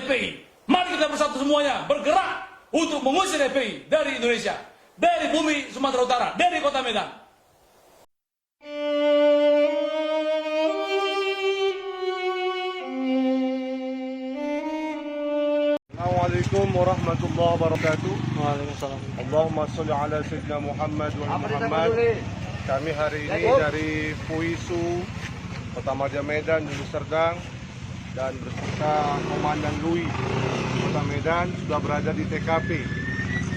FPI. Mari kita bersatu semuanya bergerak untuk mengusir FPI dari Indonesia, dari bumi Sumatera Utara, dari kota Medan. Assalamualaikum warahmatullahi wabarakatuh. Waalaikumsalam. Allahumma sholli ala sayyidina Muhammad wa ala Muhammad. Kami hari ini dari Puisu, Kota Madya Medan, Deli Serdang, dan beserta Komandan Lui Kota Medan sudah berada di TKP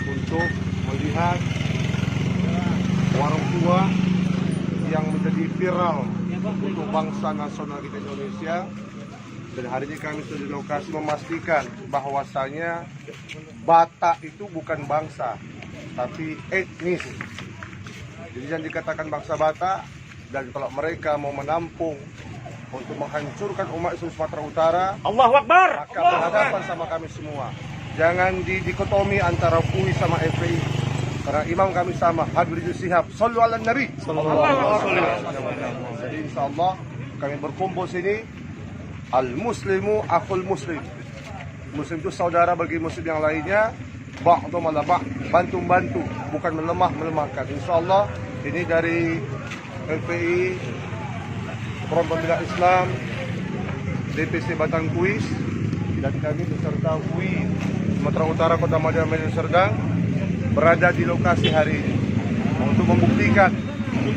untuk melihat warung tua yang menjadi viral untuk bangsa nasional kita Indonesia. Dan hari ini kami sudah di lokasi memastikan bahwasanya Batak itu bukan bangsa, tapi etnis. Jadi yang dikatakan bangsa Batak, dan kalau mereka mau menampung untuk menghancurkan umat Islam Sumatera Utara, Allahu Akbar. maka berhadapan sama kami semua. Jangan didikotomi antara UI sama FPI, karena imam kami sama, Habib Rizik Syihab. Shallu ala Nabi. Jadi insya Allah kami berkumpul sini. Al-Muslimu akhul Muslim. Muslim itu saudara bagi Muslim yang lainnya. Ba'du malah bantu-bantu, bukan melemahkan. Insya Allah ini dari FPI, Front Pembela Islam, DPC Batang Kuis, dan kami beserta UI Sumatera Utara Kota Madya Medan Serdang berada di lokasi hari ini untuk membuktikan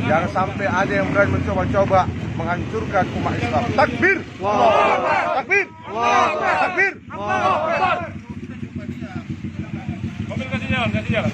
jangan sampai ada yang berani mencoba-coba menghancurkan umat Islam. Takbir! Takbir! Takbir! Kasih jalan.